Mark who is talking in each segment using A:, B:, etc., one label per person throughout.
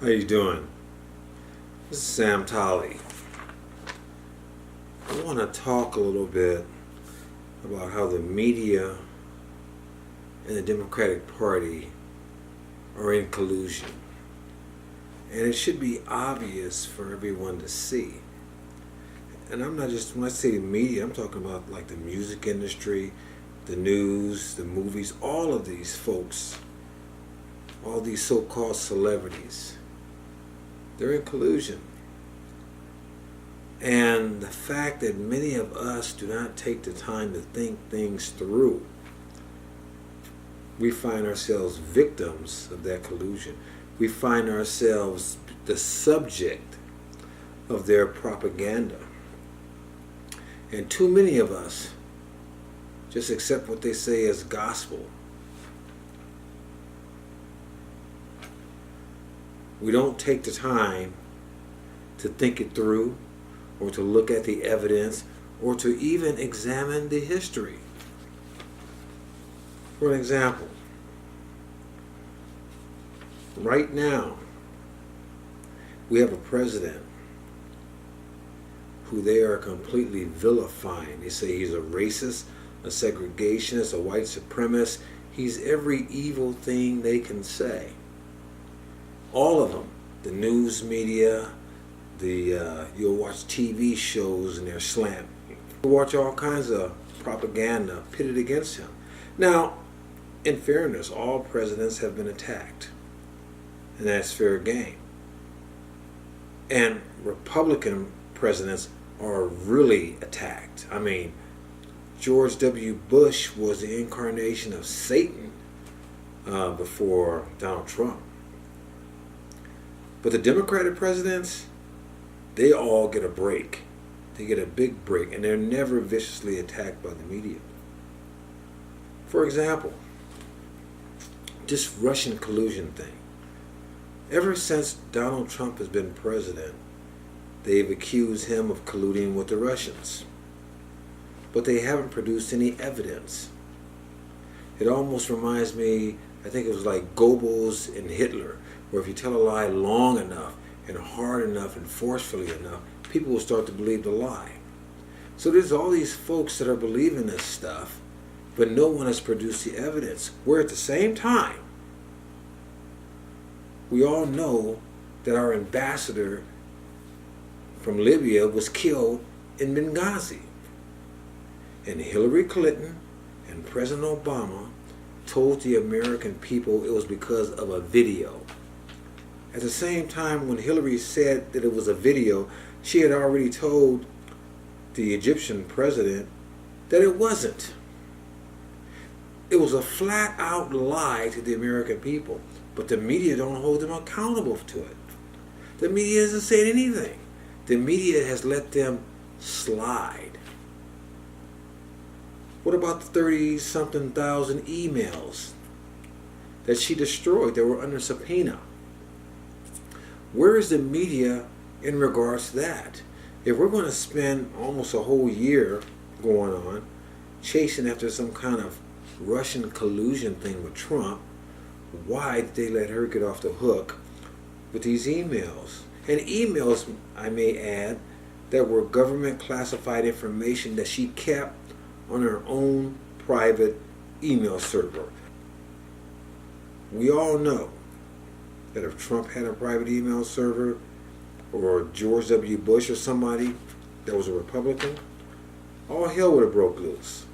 A: How you doing? This is Sam Tolley. I want to talk a little bit about how the media and the Democratic Party are in collusion. And it should be obvious for everyone to see. And I'm not just, when I say the media, I'm talking about like the music industry, the news, the movies, all of these folks, all these so-called celebrities. They're in collusion. And the fact that many of us do not take the time to think things through, we find ourselves victims of that collusion. We find ourselves the subject of their propaganda. And too many of us just accept what they say as gospel. We don't take the time to think it through, or to look at the evidence, or to even examine the history. For an example, right now, we have a president who they are completely vilifying. They say he's a racist, a segregationist, a white supremacist. He's every evil thing they can say. All of them, the news media, you'll watch TV shows and they're slanted. You'll watch all kinds of propaganda pitted against him. Now, in fairness, all presidents have been attacked, and that's fair game. And Republican presidents are really attacked. I mean, George W. Bush was the incarnation of Satan before Donald Trump. But the Democratic presidents, they all get a break. They get a big break, and they're never viciously attacked by the media. For example, this Russian collusion thing. Ever since Donald Trump has been president, they've accused him of colluding with the Russians. But they haven't produced any evidence. It almost reminds me, I think it was like Goebbels and Hitler, where if you tell a lie long enough and hard enough and forcefully enough, people will start to believe the lie. So there's all these folks that are believing this stuff, but no one has produced the evidence. Where at the same time, we all know that our ambassador from Libya was killed in Benghazi. And Hillary Clinton and President Obama told the American people it was because of a video. At the same time, when Hillary said that it was a video, she had already told the Egyptian president that it wasn't. It was a flat-out lie to the American people, but the media don't hold them accountable to it. The media hasn't said anything. The media has let them slide. What about the 30-something thousand emails that she destroyed that were under subpoena? Where is the media in regards to that? If we're going to spend almost a whole year going on chasing after some kind of Russian collusion thing with Trump, why did they let her get off the hook with these emails? And emails, I may add, that were government classified information that she kept on her own private email server. We all know that if Trump had a private email server, or George W. Bush or somebody that was a Republican, all hell would have broke loose.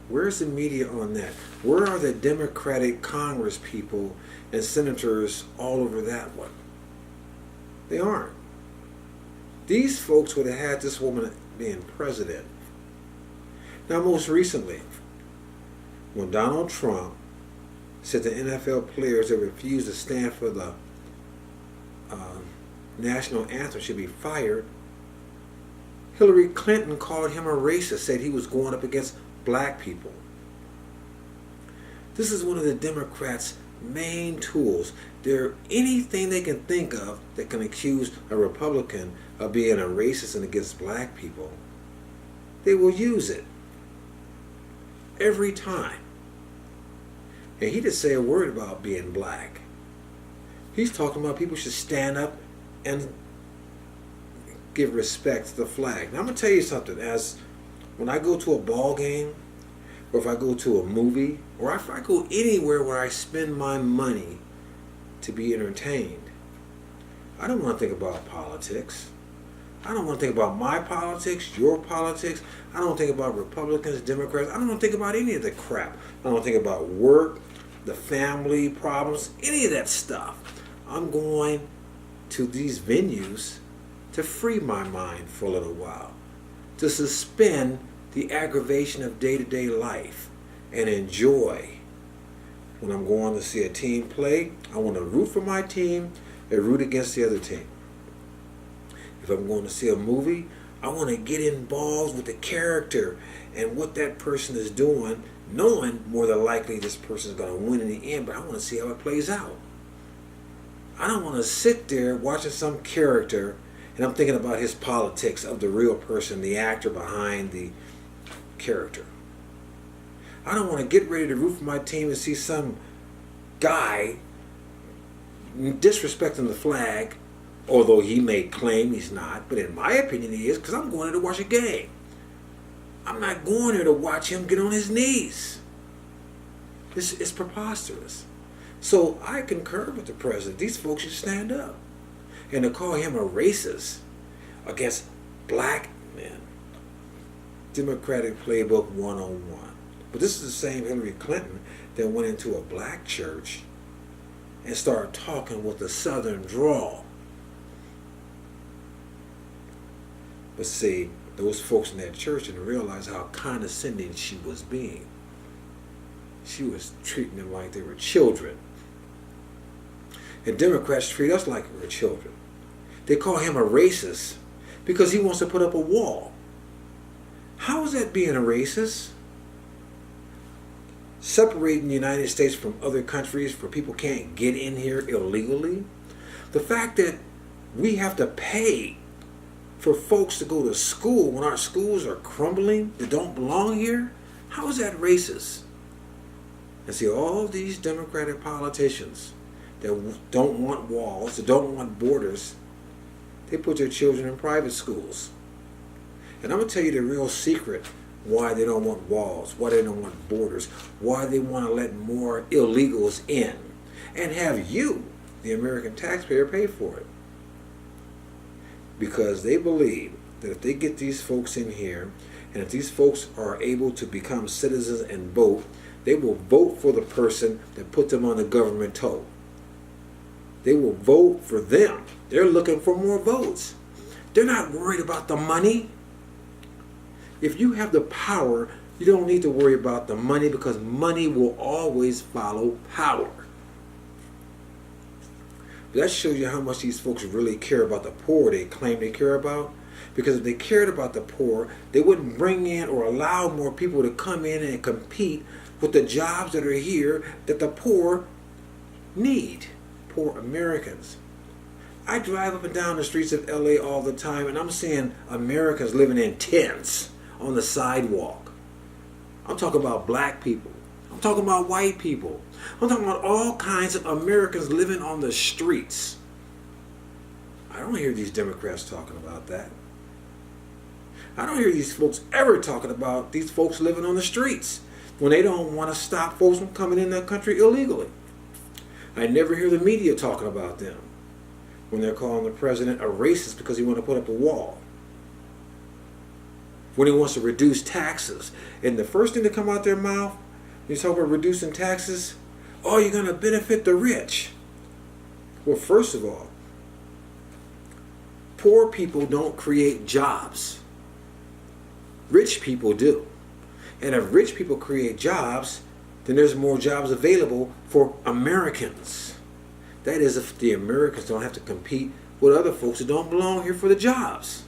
A: Where's the media on that? Where are the Democratic Congress people and senators all over that one? They aren't. These folks would have had this woman being president. Now, most recently, when Donald Trump said the NFL players that refused to stand for the national anthem should be fired, Hillary Clinton called him a racist, said he was going up against black people. This is one of the Democrats' main tools. They're anything they can think of that can accuse a Republican of being a racist and against black people. They will use it every time. And he didn't say a word about being black. He's talking about people should stand up and give respect to the flag. Now I'm gonna tell you something. As when I go to a ball game, or if I go to a movie, or if I go anywhere where I spend my money to be entertained, I don't want to think about politics. I don't want to think about my politics, your politics. I don't think about Republicans, Democrats. I don't want to think about any of the crap. I don't want to think about work, the family problems, any of that stuff. I'm going to these venues to free my mind for a little while, to suspend the aggravation of day-to-day life and enjoy. When I'm going to see a team play, I want to root for my team and root against the other team. If I'm going to see a movie, I want to get involved with the character and what that person is doing, knowing more than likely this person is going to win in the end, but I want to see how it plays out. I don't want to sit there watching some character and I'm thinking about his politics of the real person, the actor behind the character. I don't want to get ready to root for my team and see some guy disrespecting the flag, although he may claim he's not, but in my opinion he is, because I'm going there to watch a game. I'm not going there to watch him get on his knees. It's preposterous. So I concur with the president. These folks should stand up. And to call him a racist against black men, Democratic Playbook 101. But this is the same Hillary Clinton that went into a black church and started talking with a southern drawl. But see, those folks in that church didn't realize how condescending she was being. She was treating them like they were children. And Democrats treat us like we're children. They call him a racist because he wants to put up a wall. How is that being a racist? Separating the United States from other countries where people can't get in here illegally? The fact that we have to pay for folks to go to school when our schools are crumbling, that don't belong here? How is that racist? And see, all these Democratic politicians that don't want walls, that don't want borders, they put their children in private schools. And I'm going to tell you the real secret why they don't want walls, why they don't want borders, why they want to let more illegals in and have you, the American taxpayer, pay for it. Because they believe that if they get these folks in here, and if these folks are able to become citizens and vote, they will vote for the person that put them on the government toll. They will vote for them. They're looking for more votes. They're not worried about the money. If you have the power, you don't need to worry about the money because money will always follow power. That shows you how much these folks really care about the poor they claim they care about. Because if they cared about the poor, they wouldn't bring in or allow more people to come in and compete with the jobs that are here that the poor need. Poor Americans. I drive up and down the streets of LA all the time and I'm seeing Americans living in tents on the sidewalk. I'm talking about black people. I'm talking about white people. I'm talking about all kinds of Americans living on the streets. I don't hear these Democrats talking about that. I don't hear these folks ever talking about these folks living on the streets when they don't want to stop folks from coming in the country illegally. I never hear the media talking about them when they're calling the president a racist because he wants to put up a wall. When he wants to reduce taxes. And the first thing to come out their mouth, when you talk about reducing taxes, oh, you're going to benefit the rich. Well, first of all, poor people don't create jobs. Rich people do. And if rich people create jobs, then there's more jobs available for Americans. That is, if the Americans don't have to compete with other folks that don't belong here for the jobs.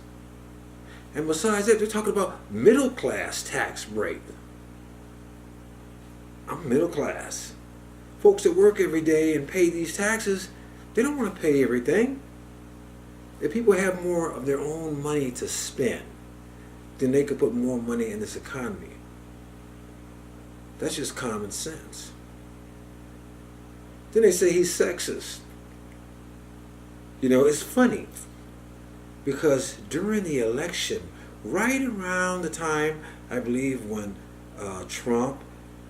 A: And besides that, they're talking about middle class tax rate. I'm middle class. Folks that work every day and pay these taxes, they don't want to pay everything. If people have more of their own money to spend, then they could put more money in this economy. That's just common sense. Then they say he's sexist. You know, it's funny because during the election, right around the time, I believe, when Trump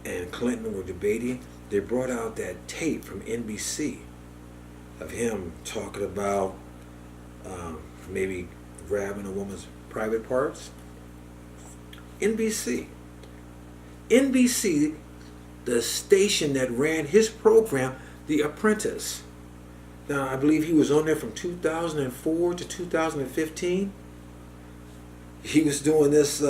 A: and Clinton were debating, they brought out that tape from NBC of him talking about maybe grabbing a woman's private parts. NBC. NBC, the station that ran his program, The Apprentice. Now, I believe he was on there from 2004 to 2015. He was doing this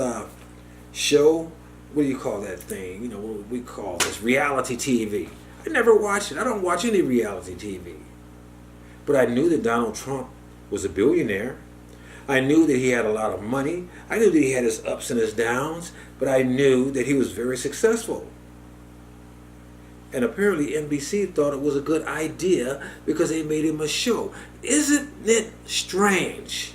A: show. What do you call that thing? You know, what we call this reality TV. I never watched it. I don't watch any reality TV. But I knew that Donald Trump was a billionaire. I knew that he had a lot of money. I knew that he had his ups and his downs. But I knew that he was very successful. And apparently NBC thought it was a good idea because they made him a show. Isn't it strange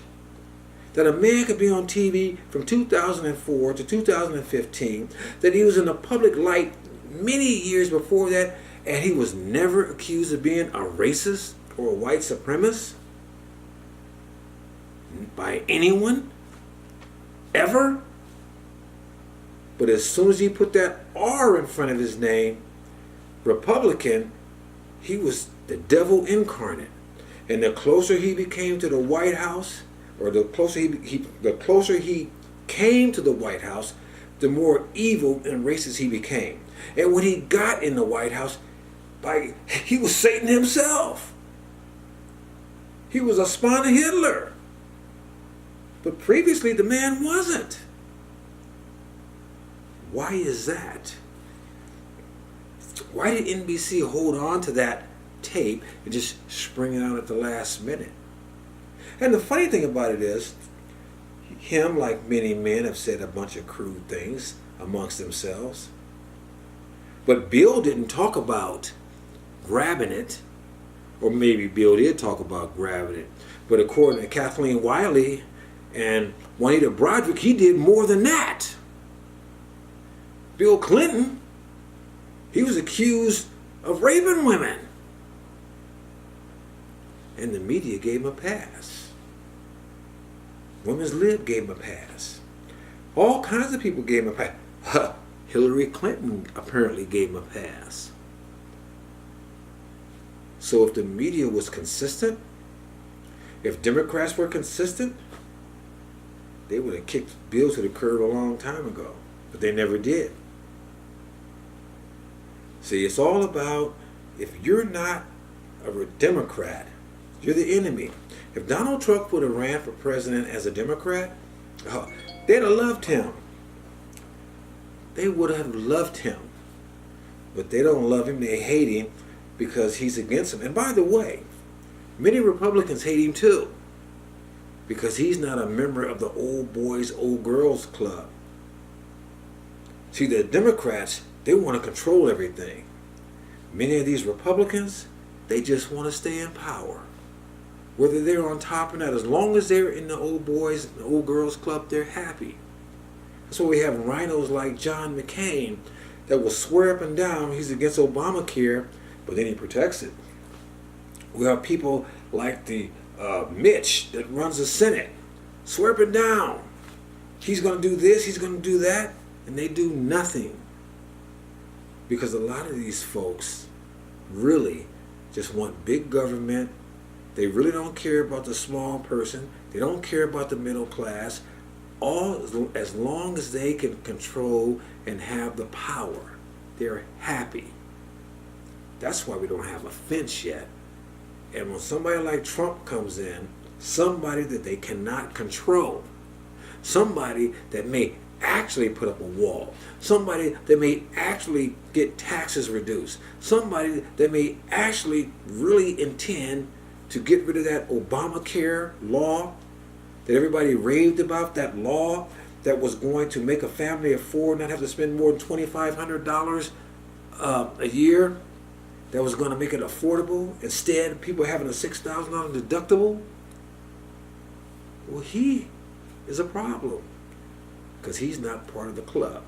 A: that a man could be on TV from 2004 to 2015, that he was in the public light many years before that, and he was never accused of being a racist or a white supremacist by anyone, ever? But as soon as he put that R in front of his name, Republican, he was the devil incarnate. And the closer he became to the White House, or the closer he came to the White House, the more evil and racist he became. And when he got in the White House, he was Satan himself. He was a spawn of Hitler. But previously the man wasn't. Why is that? Why did NBC hold on to that tape and just spring it out at the last minute? And the funny thing about it is, him, like many men, have said a bunch of crude things amongst themselves. But Bill didn't talk about grabbing it, or maybe Bill did talk about grabbing it. But according to Kathleen Wiley and Juanita Broderick, he did more than that. Bill Clinton, he was accused of raping women. And the media gave him a pass. Women's Lib gave him a pass. All kinds of people gave him a pass. Hillary Clinton apparently gave him a pass. So if the media was consistent, if Democrats were consistent, they would have kicked Bill to the curb a long time ago. But they never did. See, it's all about, if you're not a Democrat, you're the enemy. If Donald Trump would have ran for president as a Democrat, they'd have loved him. They would have loved him. But they don't love him, they hate him because he's against them. And by the way, many Republicans hate him too, because he's not a member of the old boys, old girls club. See, the Democrats, they want to control everything. Many of these Republicans, they just want to stay in power. Whether they're on top or not, as long as they're in the old boys, the old girls club, they're happy. That's why we have rhinos like John McCain that will swear up and down he's against Obamacare, but then he protects it. We have people like the Mitch that runs the Senate, swear up and down he's going to do this, he's going to do that, and they do nothing. Because a lot of these folks really just want big government. They really don't care about the small person. They don't care about the middle class. As long as they can control and have the power, they're happy. That's why we don't have a fence yet. And when somebody like Trump comes in, somebody that they cannot control, somebody that may actually put up a wall, somebody that may actually get taxes reduced, somebody that may actually really intend to get rid of that Obamacare law that everybody raved about, that law that was going to make a family of four not have to spend more than $2,500 a year, that was going to make it affordable, instead of people having a $6,000 deductible. Well, he is a problem because he's not part of the club.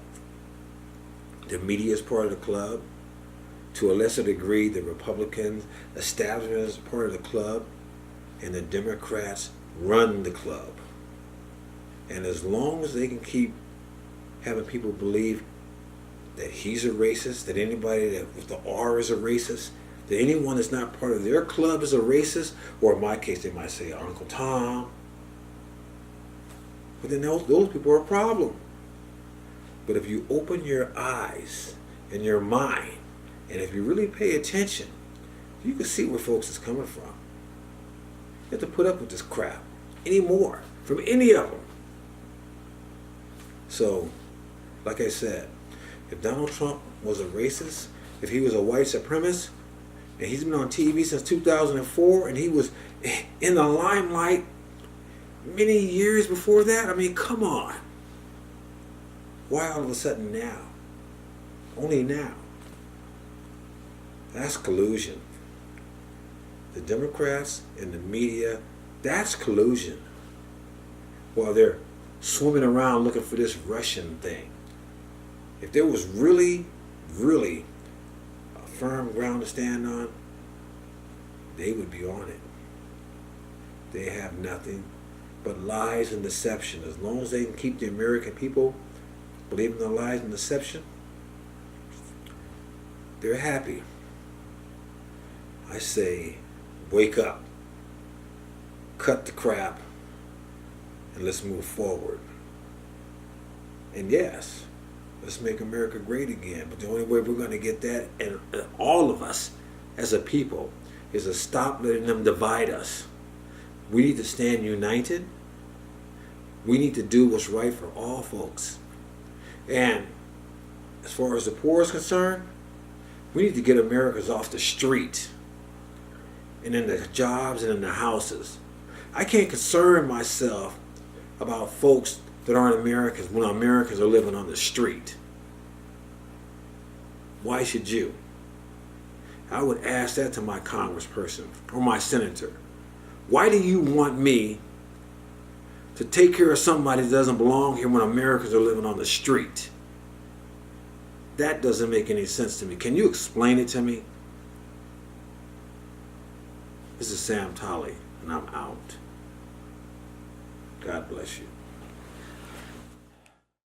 A: The media is part of the club. To a lesser degree, the Republican establishment is part of the club. and the Democrats run the club. And as long as they can keep having people believe that he's a racist, that anybody that with the R is a racist, that anyone that's not part of their club is a racist, or in my case they might say Uncle Tom, but then those people are a problem. But if you open your eyes and your mind, and if you really pay attention, you can see where folks is coming from. You have to put up with this crap anymore from any of them. So, like I said, if Donald Trump was a racist, if he was a white supremacist, and he's been on TV since 2004, and he was in the limelight many years before that, I mean, come on. Why all of a sudden now? Only now. That's collusion. The Democrats and the media, that's collusion. While they're swimming around looking for this Russian thing. If there was really, really a firm ground to stand on, they would be on it. They have nothing but lies and deception. As long as they can keep the American people believing the lies and deception, they're happy. I say, wake up, cut the crap, and let's move forward. And yes, let's make America great again. But the only way we're going to get that, and all of us as a people, is to stop letting them divide us. We need to stand united. We need to do what's right for all folks. And as far as the poor is concerned, we need to get Americans off the street and in the jobs and in the houses. I can't concern myself about folks that aren't Americans when Americans are living on the street. Why should you? I would ask that to my congressperson or my senator. Why do you want me to take care of somebody that doesn't belong here when Americans are living on the street? That doesn't make any sense to me. Can you explain it to me? This is Sam Tolley, and I'm out. God bless you.